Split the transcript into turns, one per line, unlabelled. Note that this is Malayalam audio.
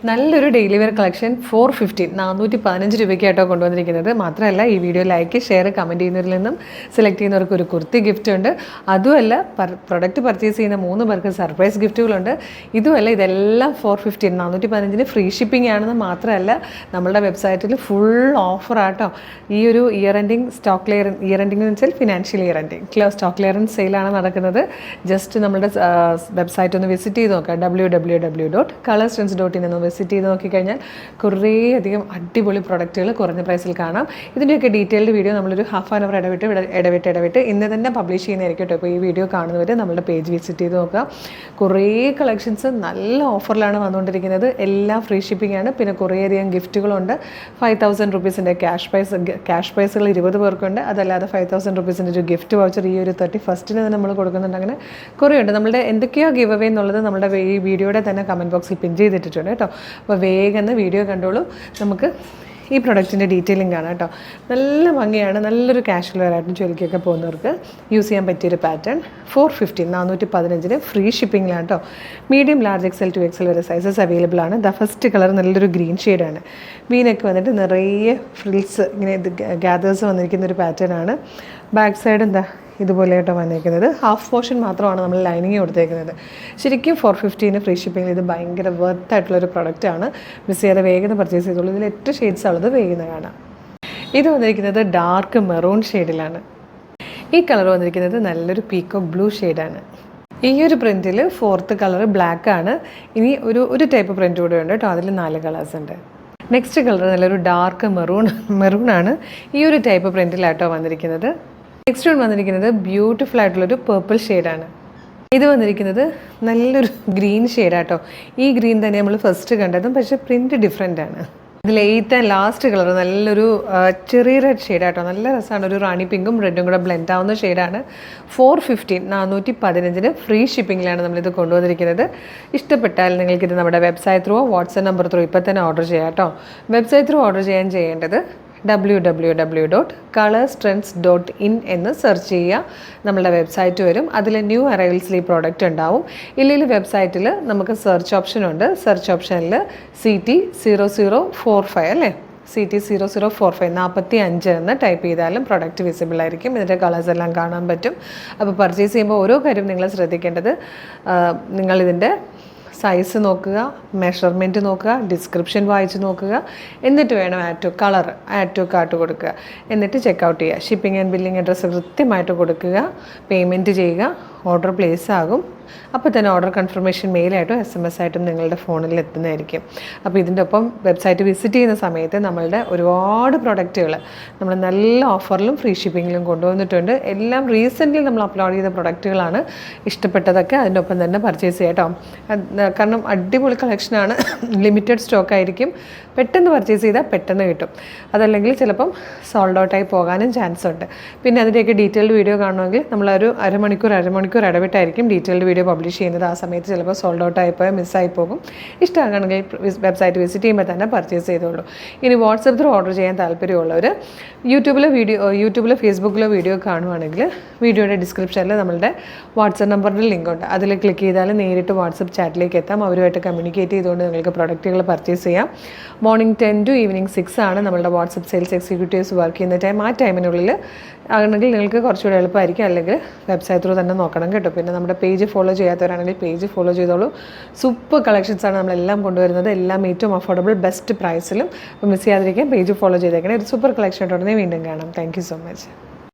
നല്ലൊരു ഡെയിലി വെയർ കളക്ഷൻ 415 രൂപയ്ക്കായിട്ടോ കൊണ്ടുവന്നിരിക്കുന്നത്. മാത്രമല്ല ഈ വീഡിയോ ലൈക്ക് ഷെയർ കമൻറ്റ് ചെയ്യുന്നവരിൽ നിന്നും സെലക്ട് ചെയ്യുന്നവർക്ക് ഒരു കുർത്തി ഗിഫ്റ്റ് ഉണ്ട്. അതുമല്ല പ്രൊഡക്റ്റ് പർച്ചേസ് ചെയ്യുന്ന 3 പേർക്ക് സർപ്രൈസ് ഗിഫ്റ്റുകളുണ്ട്. ഇതുമല്ല ഇതെല്ലാം 415 ഫ്രീ ഷിപ്പിംഗ് ആണെന്ന് മാത്രമല്ല നമ്മളുടെ വെബ്സൈറ്റിൽ ഫുൾ ഓഫറാട്ടോ. ഈ ഒരു year ending stock clearance, year ending എന്ന് വെച്ചാൽ financial year ending stock clearance സെയിലാണ് നടക്കുന്നത്. ജസ്റ്റ് നമ്മുടെ വെബ്സൈറ്റ് ഒന്ന് വിസിറ്റ് ചെയ്ത് നോക്കാം. www.colorstrends.in എന്ന് വിസിറ്റ് ചെയ്ത് നോക്കിക്കഴിഞ്ഞാൽ കുറേ അധികം അടിപൊളി പ്രൊഡക്റ്റുകൾ കുറഞ്ഞ പ്രൈസിൽ കാണാം. ഇതിൻ്റെയൊക്കെ ഡീറ്റെയിൽഡ് വീഡിയോ നമ്മളൊരു ഹാഫ് ആൻ അവർ ഇടവിട്ട് ഇന്ന് തന്നെ പബ്ലിഷ് ചെയ്യുന്നതായിരിക്കും കേട്ടോ. ഇപ്പോൾ ഈ വീഡിയോ കാണുന്നവർ നമ്മുടെ പേജ് വിസിറ്റ് ചെയ്ത് നോക്കുക. കുറേ കളക്ഷൻസ് നല്ല ഓഫറിലാണ് വന്നുകൊണ്ടിരിക്കുന്നത്. എല്ലാം ഫ്രീ ഷിപ്പിംഗ് ആണ്. പിന്നെ കുറേയധികം ഗിഫ്റ്റുകളുണ്ട്. 5000 റുപ്പീസിൻ്റെ ക്യാഷ് പ്രൈസുകൾ 20 പേർക്കുണ്ട്. അതല്ലാതെ 5000 റുപ്പീസിൻ്റെ ഒരു ഗിഫ്റ്റ് വൗച്ചർ ഈ ഒരു 31st തന്നെ നമ്മൾ കൊടുക്കുന്നുണ്ട്. അങ്ങനെ കുറേയുണ്ട്. നമ്മളുടെ എന്തൊക്കെയോ ഗിവ് അവേ എന്നുള്ളത് നമ്മുടെ ഈ വീഡിയോയുടെ തന്നെ കമൻറ്റ് ബോക്സിൽ പിൻ ചെയ്തിട്ടുണ്ട് കേട്ടോ. അപ്പോൾ വേഗം വീഡിയോ കണ്ടോളൂ. നമുക്ക് ഈ പ്രൊഡക്റ്റിൻ്റെ ഡീറ്റെയിലിംഗ് ആണ് കേട്ടോ. നല്ല ഭംഗിയാണ്. നല്ലൊരു കാഷ്വൽ വെയറായിട്ടും ചുരുക്കിയൊക്കെ പോകുന്നവർക്ക് യൂസ് ചെയ്യാൻ പറ്റിയൊരു പാറ്റേൺ. 415 ഫ്രീ ഷിപ്പിങ്ങിലാണ് കേട്ടോ. Medium large XL to XL വരെ സൈസസ് അവൈലബിൾ ആണ്. ഫസ്റ്റ് കളർ നല്ലൊരു ഗ്രീൻ ഷെയ്ഡാണ്. വീനൊക്കെ വന്നിട്ട് നിറയെ ഫ്രിൽസ് ഇങ്ങനെ ഗ്യാദേഴ്സ് വന്നിരിക്കുന്നൊരു പാറ്റേൺ ആണ്. ബാക്ക് സൈഡ് എന്താ ഇതുപോലെ ആയിട്ടോ വന്നിരിക്കുന്നത്. ഹാഫ് പോർഷൻ മാത്രമാണ് നമ്മൾ ലൈനിങ് കൊടുത്തേക്കുന്നത്. ശരിക്കും 415 ഫ്രീ ഷിപ്പിങ്ങിൽ ഇത് ഭയങ്കര വർത്തായിട്ടുള്ളൊരു പ്രൊഡക്റ്റാണ്. മിസ് ചെയ്യാതെ വേഗം പർച്ചേസ് ചെയ്തോളൂ. ഇതിൽ 8 ഷെയ്ഡ്സ് ഉള്ളത് വേഗം കാണാം. ഇത് വന്നിരിക്കുന്നത് ഡാർക്ക് മെറൂൺ ഷെയ്ഡിലാണ്. ഈ കളർ വന്നിരിക്കുന്നത് നല്ലൊരു പീക്കോക്ക് ബ്ലൂ ഷെയ്ഡാണ്. ഈ ഒരു പ്രിൻറ്റിൽ 4th കളർ ബ്ലാക്ക് ആണ്. ഇനി ഒരു ടൈപ്പ് പ്രിൻറ്റ് കൂടെ ഉണ്ട് കേട്ടോ. അതിൽ 4 കളേഴ്സ് ഉണ്ട്. നെക്സ്റ്റ് കളർ നല്ലൊരു ഡാർക്ക് മെറൂൺ ആണ്. ഈ ഒരു ടൈപ്പ് പ്രിൻറ്റിലാട്ടോ വന്നിരിക്കുന്നത്. നെക്സ്റ്റ് വന്നിരിക്കുന്നത് ബ്യൂട്ടിഫുൾ ആയിട്ടുള്ളൊരു പേർപ്പിൾ ഷെയ്ഡാണ്. ഇത് വന്നിരിക്കുന്നത് നല്ലൊരു ഗ്രീൻ ഷെയ്ഡാട്ടോ. ഈ ഗ്രീൻ തന്നെ നമ്മൾ ഫസ്റ്റ് കണ്ടതും, പക്ഷേ പ്രിൻറ്റ് ഡിഫറെൻ്റ് ആണ്. ഇതിൽ 8th ആൻഡ് ലാസ്റ്റ് കളർ നല്ലൊരു ചെറിയ റെഡ് ഷെയ്ഡാട്ടോ. നല്ല രസമാണ്. ഒരു റാണി പിങ്കും റെഡും കൂടെ ബ്ലെൻഡ് ആവുന്ന ഷെയ്ഡാണ്. 415 ഫ്രീ ഷിപ്പിങ്ങിലാണ് നമ്മളിത് കൊണ്ടുവന്നിരിക്കുന്നത്. ഇഷ്ടപ്പെട്ടാൽ നിങ്ങൾക്കിത് നമ്മുടെ website through WhatsApp number through ഇപ്പോൾ തന്നെ ഓർഡർ ചെയ്യാം കേട്ടോ. വെബ്സൈറ്റ് ത്രൂ ഓർഡർ ചെയ്യേണ്ടത് www.colorstrends.in എന്ന് സെർച്ച് ചെയ്യുക. നമ്മളുടെ വെബ്സൈറ്റ് വരും. അതിൽ ന്യൂ അറൈവൽസിൽ ഈ പ്രോഡക്റ്റ് ഉണ്ടാവും. ഇല്ലെങ്കിൽ വെബ്സൈറ്റിൽ നമുക്ക് സെർച്ച് ഓപ്ഷൻ ഉണ്ട്. സെർച്ച് ഓപ്ഷനിൽ CT0045 അല്ലേ, CT0045 45 എന്ന് ടൈപ്പ് ചെയ്താലും പ്രൊഡക്റ്റ് വിസിബിൾ ആയിരിക്കും. ഇതിൻ്റെ കളേഴ്സ് എല്ലാം കാണാൻ പറ്റും. അപ്പോൾ പർച്ചേസ് ചെയ്യുമ്പോൾ ഓരോ കാര്യം നിങ്ങൾ ശ്രദ്ധിക്കേണ്ടത്, നിങ്ങളിതിൻ്റെ സൈസ് നോക്കുക, മെഷർമെൻറ്റ് നോക്കുക, ഡിസ്ക്രിപ്ഷൻ വായിച്ച് നോക്കുക. എന്നിട്ട് വേണം ആഡ് ടു കാർട്ട് കൊടുക്കുക. എന്നിട്ട് ചെക്കൗട്ട് ചെയ്യുക. ഷിപ്പിംഗ് ആൻഡ് ബില്ലിംഗ് അഡ്രസ്സ് കൃത്യമായിട്ട് കൊടുക്കുക. പേയ്മെൻറ്റ് ചെയ്യുക. ഓർഡർ പ്ലേസ് ആകും. അപ്പോൾ തന്നെ ഓർഡർ കൺഫർമേഷൻ മെയിലായിട്ടും SMS ആയിട്ടും നിങ്ങളുടെ ഫോണിൽ എത്തുന്നതായിരിക്കും. അപ്പോൾ ഇതിൻ്റെ ഒപ്പം വെബ്സൈറ്റ് വിസിറ്റ് ചെയ്യുന്ന സമയത്ത് നമ്മളുടെ ഒരുപാട് പ്രൊഡക്റ്റുകൾ നമ്മൾ നല്ല ഓഫറിലും ഫ്രീ ഷിപ്പിങ്ങിലും കൊണ്ടുവന്നിട്ടുണ്ട്. എല്ലാം റീസെൻ്റ്ലി നമ്മൾ അപ്ലോഡ് ചെയ്ത പ്രൊഡക്റ്റുകളാണ്. ഇഷ്ടപ്പെട്ടതൊക്കെ അതിൻ്റെ ഒപ്പം തന്നെ പർച്ചേസ് ചെയ്യാം കേട്ടോ. കാരണം അടിപൊളി കളക്ഷനാണ്. ലിമിറ്റഡ് സ്റ്റോക്ക് ആയിരിക്കും. പെട്ടെന്ന് പർച്ചേസ് ചെയ്താൽ പെട്ടെന്ന് കിട്ടും. അതല്ലെങ്കിൽ ചിലപ്പം സോൾഡ് ഔട്ടായി പോകാനും ചാൻസ് ഉണ്ട്. പിന്നെ അതിൻ്റെയൊക്കെ ഡീറ്റെയിൽഡ് വീഡിയോ കാണുമെങ്കിൽ നമ്മളൊരു അരമണിക്കൂർ ഇടവിട്ടായിരിക്കും ഡീറ്റെയിൽഡ് വീഡിയോ പബ്ലിഷ് ചെയ്യുന്നത്. ആ സമയത്ത് ചിലപ്പോൾ സോൾഡ് ഔട്ട് ആയിപ്പോയാൽ മിസ്സായി പോകും. ഇഷ്ടമാണെങ്കിൽ വെബ്സൈറ്റ് വിസിറ്റ് ചെയ്യുമ്പോൾ തന്നെ പർച്ചേസ് ചെയ്തോളൂ. ഇനി വാട്സപ്പ് ത്രൂ ഓർഡർ ചെയ്യാൻ താല്പര്യമുള്ളവർ യൂട്യൂബിലോ ഫേസ്ബുക്കിലോ വീഡിയോ കാണുവാണെങ്കിൽ വീഡിയോയുടെ ഡിസ്ക്രിപ്ഷനിൽ നമ്മളുടെ വാട്സപ്പ് നമ്പറിൻ്റെ ലിങ്ക് ഉണ്ട്. അതിൽ ക്ലിക്ക് ചെയ്താൽ നേരിട്ട് വാട്സപ്പ് ചാറ്റിലേക്ക് എത്താം. അവരുമായിട്ട് കമ്മ്യൂണിക്കേറ്റ് ചെയ്തുകൊണ്ട് നിങ്ങൾക്ക് പ്രൊഡക്റ്റുകൾ പർച്ചേസ് ചെയ്യാം. മോർണിംഗ് 10 to ഈവനിങ് 6 ആണ് നമ്മളുടെ വാട്സപ്പ് സെയിൽസ് എക്സിക്യൂട്ടീവ്സ് വർക്ക് ചെയ്യുന്ന ടൈം. ആ ടൈമിനുള്ളിൽ ആണെങ്കിൽ നിങ്ങൾക്ക് കുറച്ചുകൂടി എളുപ്പമായിരിക്കും. അല്ലെങ്കിൽ വെബ്സൈറ്റ് ത്രൂ തന്നെ നോക്കണം കേട്ടോ. പിന്നെ നമ്മുടെ പേജ് ഫോളോ ചെയ്യാത്തവരാണെങ്കിൽ പേജ് ഫോളോ ചെയ്തോളൂ. സൂപ്പർ കളക്ഷൻസാണ് നമ്മളെല്ലാം കൊണ്ടുവരുന്നത്. എല്ലാം ഏറ്റവും അഫോർഡബിൾ ബെസ്റ്റ് പ്രൈസിലും. അപ്പോൾ മിസ് ചെയ്യാതിരിക്കാൻ പേജ് ഫോളോ ചെയ്തേക്കണേ. ഒരു സൂപ്പർ കളക്ഷൻ ഉടനെ വീണ്ടും കാണാം. Thank you so much.